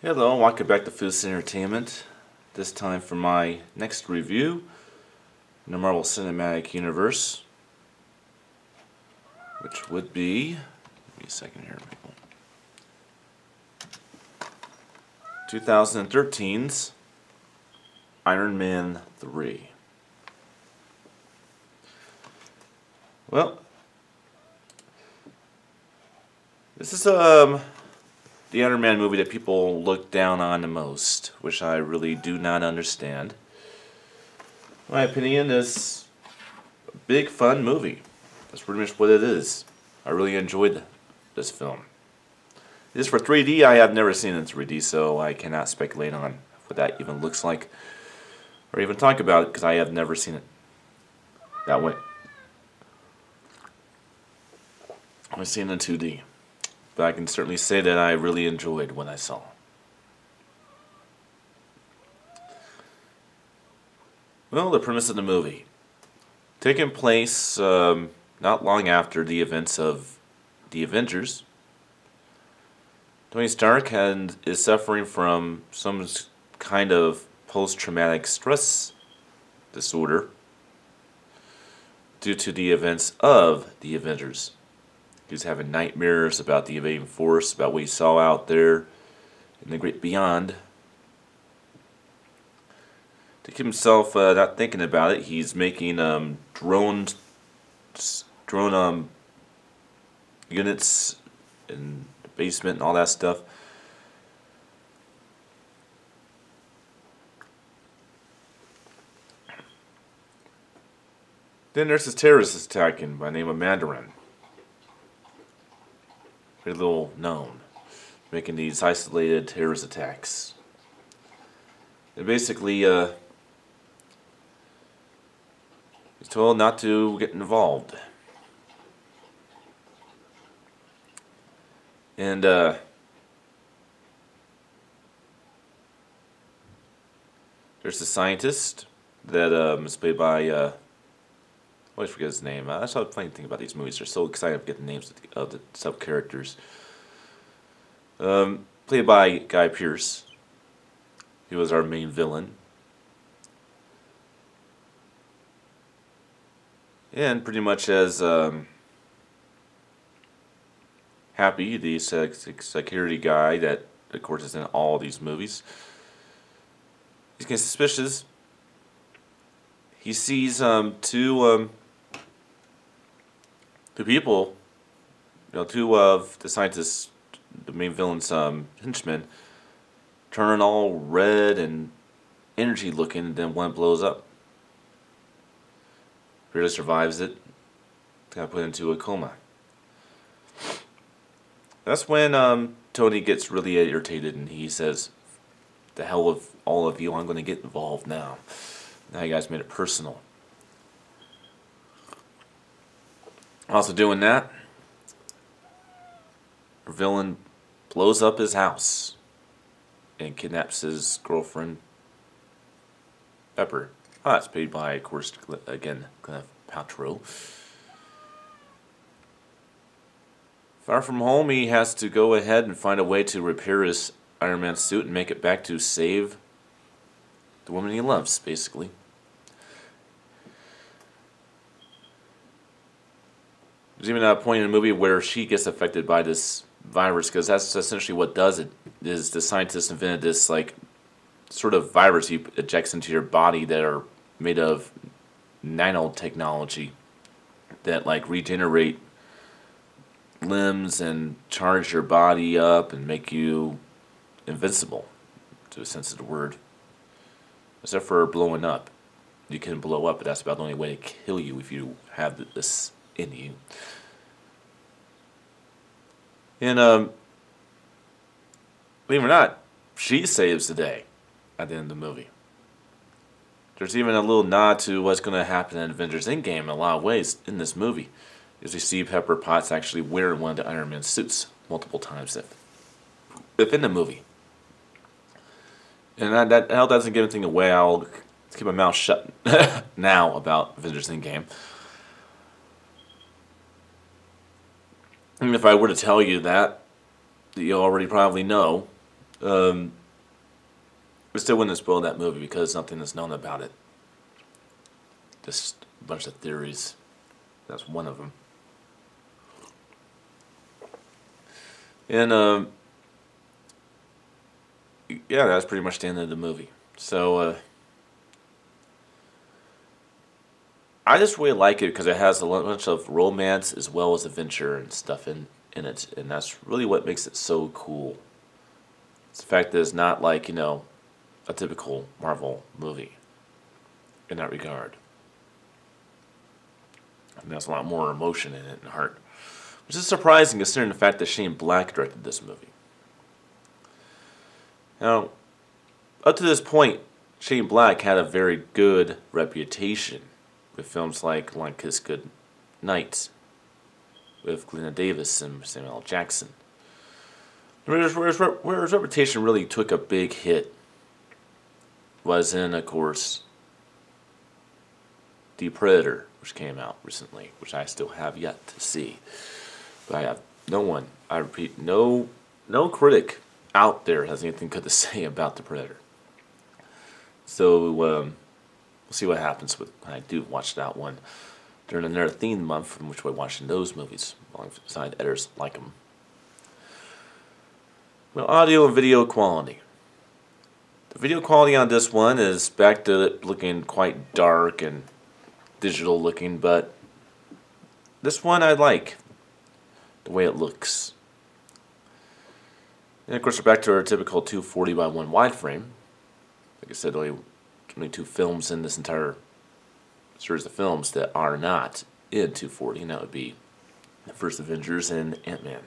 Hello, welcome back to Foos Entertainment. This time for my next review in the Marvel Cinematic Universe, which would be, give me a second here, people. 2013's Iron Man 3. Well, this is the Iron Man movie that people look down on the most, which I really do not understand. In my opinion, is a big fun movie. That's pretty much what it is. I really enjoyed this film. It is for 3D. I have never seen it in 3D, so I cannot speculate on what that even looks like, or even talk about it, because I have never seen it that way. I've seen it in 2D. But I can certainly say that I really enjoyed what I saw. Well, the premise of the movie. Taking place not long after the events of the Avengers, Tony Stark is suffering from some kind of post-traumatic stress disorder due to the events of the Avengers. He's having nightmares about the invading force, about what he saw out there in the great beyond. To keep himself not thinking about it, he's making drone units in the basement and all that stuff. Then there's this terrorist attacking by the name of Mandarin. Very little known, making these isolated terrorist attacks. And basically, he's told not to get involved. And there's a scientist that is played by I always forget his name. That's the funny thing about these movies. They're so excited to get the names of the sub-characters. Played by Guy Pearce. He was our main villain. And pretty much as Happy, the security guy that, of course, is in all these movies. He's getting suspicious. He sees two people, two of the scientists, the main villain's henchmen, turn all red and energy looking, and then one blows up. Barely survives it. Got put into a coma. That's when Tony gets really irritated and he says, "The hell with all of you, I'm going to get involved now." Now you guys made it personal. Also doing that, our villain blows up his house and kidnaps his girlfriend, Pepper. It's played by, of course, again, Gwyneth Paltrow. Far from home, he has to go ahead and find a way to repair his Iron Man suit and make it back to save the woman he loves, basically. There's even a point in the movie where she gets affected by this virus, because that's essentially what does it. Is the scientists invented this like sort of virus he ejects into your body that are made of nanotechnology that like regenerate limbs and charge your body up and make you invincible, to a sense of the word. Except for blowing up. You can blow up, but that's about the only way to kill you if you have this in you. And believe it or not, she saves the day at the end of the movie. There's even a little nod to what's going to happen in Avengers Endgame in a lot of ways in this movie. As we see Pepper Potts actually wearing one of the Iron Man suits multiple times within the movie. And that doesn't give anything away. I'll keep my mouth shut now about Avengers Endgame. And if I were to tell you that, you already probably know, Um, I still wouldn't spoil that movie because nothing is known about it. Just a bunch of theories. That's one of them. And yeah, that's pretty much the end of the movie. So I just really like it because it has a bunch of romance as well as adventure and stuff in it, and that's really what makes it so cool. It's the fact that it's not like, you know, a typical Marvel movie in that regard. And there's a lot more emotion in it and heart, which is surprising considering the fact that Shane Black directed this movie. Now, up to this point, Shane Black had a very good reputation with films like Kiss Good Night, with Glenna Davis and Samuel L. Jackson. Where his reputation really took a big hit was in, of course, The Predator, which came out recently, which I still have yet to see. But I have no one, I repeat, no critic out there has anything good to say about The Predator. So we'll see what happens when I do watch that one during another theme month in which we're watching those movies alongside editors like them. Well, audio and video quality. The video quality on this one is back to it looking quite dark and digital looking, but this one I like the way it looks. And of course we're back to our typical 240 by 1 wide frame. Like I said, only 2 films in this entire series of films that are not in 240, and that would be the first Avengers and Ant-Man.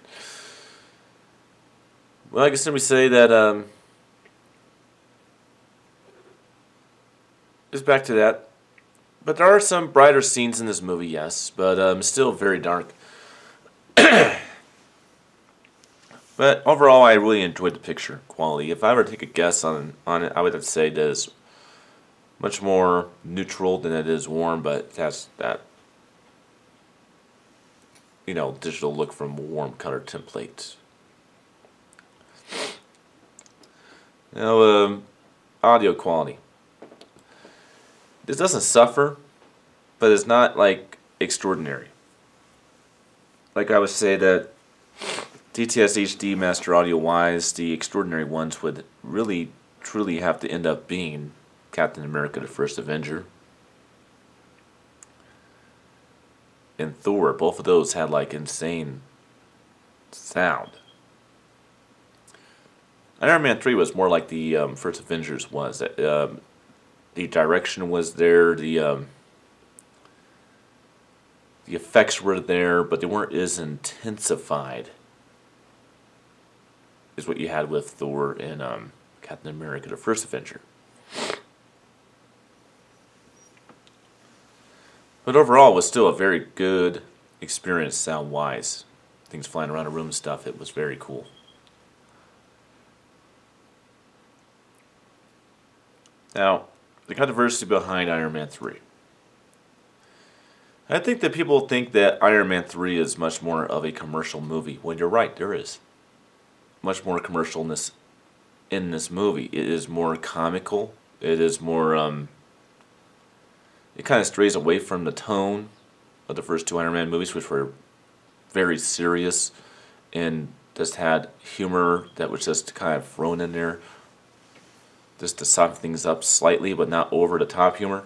Well, I guess let me say that it's back to that. But there are some brighter scenes in this movie, yes, but still very dark. But overall, I really enjoyed the picture quality. If I were to take a guess on it, I would have to say that it's much more neutral than it is warm, but it has that, you know, digital look from warm color templates. Now, audio quality. This doesn't suffer, but it's not like extraordinary. Like I would say that DTS HD Master Audio wise, the extraordinary ones would really truly have to end up being Captain America the First Avenger and Thor. Both of those had like insane sound. Iron Man 3 was more like the First Avengers was. The direction was there, the effects were there, but they weren't as intensified as what you had with Thor and Captain America the First Avenger. But overall, it was still a very good experience sound-wise. Things flying around the room and stuff, it was very cool. Now, the controversy behind Iron Man 3. I think that people think that Iron Man 3 is much more of a commercial movie. Well, you're right, there is much more commercialness in this movie. It is more comical. It is more, it kind of strays away from the tone of the first 2 Iron Man movies, which were very serious and just had humor that was just kind of thrown in there just to soften things up slightly, but not over the top humor.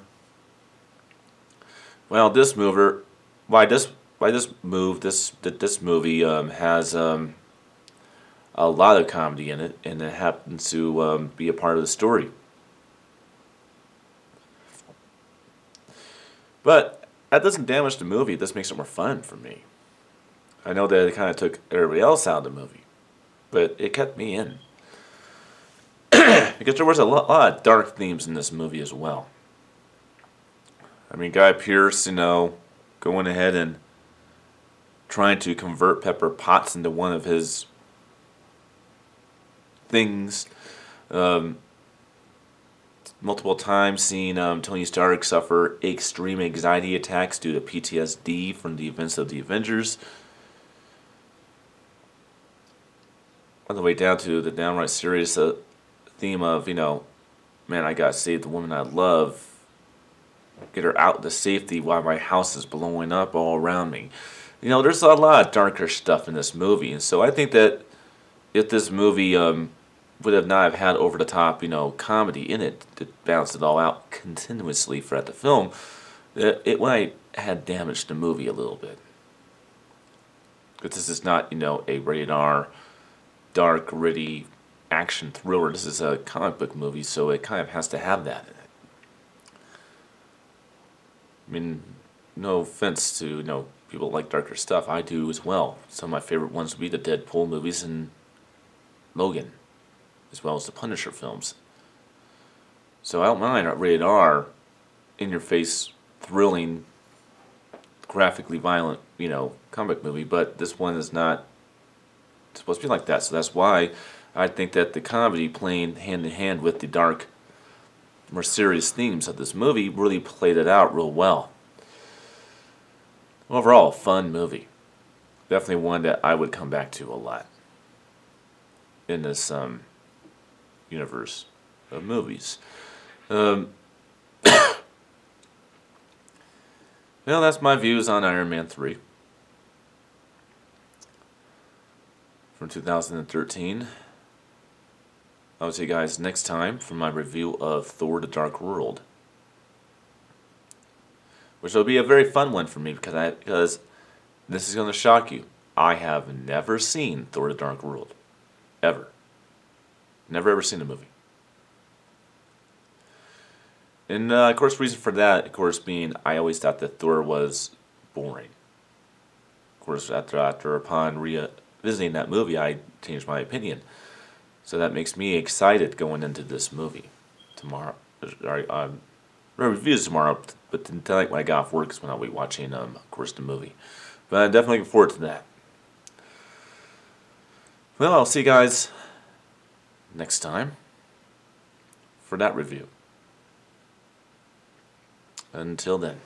Well, this movie has a lot of comedy in it, and it happens to be a part of the story. But that doesn't damage the movie. This makes it more fun for me. I know that it kind of took everybody else out of the movie, but it kept me in. Because there was a lot of dark themes in this movie as well. I mean, Guy Pearce, you know, going ahead and trying to convert Pepper Potts into one of his things. Multiple times seeing Tony Stark suffer extreme anxiety attacks due to PTSD from the events of the Avengers. all the way down to the downright serious theme of, man, I gotta save the woman I love, get her out to safety while my house is blowing up all around me. There's a lot of darker stuff in this movie, and so I think that if this movie would have not have had over the top, comedy in it to balance it all out continuously throughout the film, it might have damaged the movie a little bit. Because this is not, a rated R, dark, gritty action thriller. This is a comic book movie, so it kind of has to have that in it. I mean, no offense to, people like darker stuff. I do as well. Some of my favorite ones would be the Deadpool movies and Logan, as well as the Punisher films. So I don't mind a rated R, in-your-face, thrilling, graphically violent, comic movie, but this one is not supposed to be like that. So that's why I think that the comedy playing hand in hand with the dark, more serious themes of this movie really played it out real well. Overall, fun movie. Definitely one that I would come back to a lot in this universe of movies. Well, that's my views on Iron Man 3 from 2013. I'll see you guys next time for my review of Thor: The Dark World, which will be a very fun one for me because this is going to shock you. I have never seen Thor: The Dark World. Ever. Never ever seen the movie. And of course, reason for that, of course, being I always thought that Thor was boring. Of course, upon revisiting that movie, I changed my opinion. So that makes me excited going into this movie tomorrow. Reviews tomorrow, but tonight when I got off work is when I'll be watching, of course, the movie. But I'm definitely looking forward to that. Well, I'll see you guys next time for that review. Until then.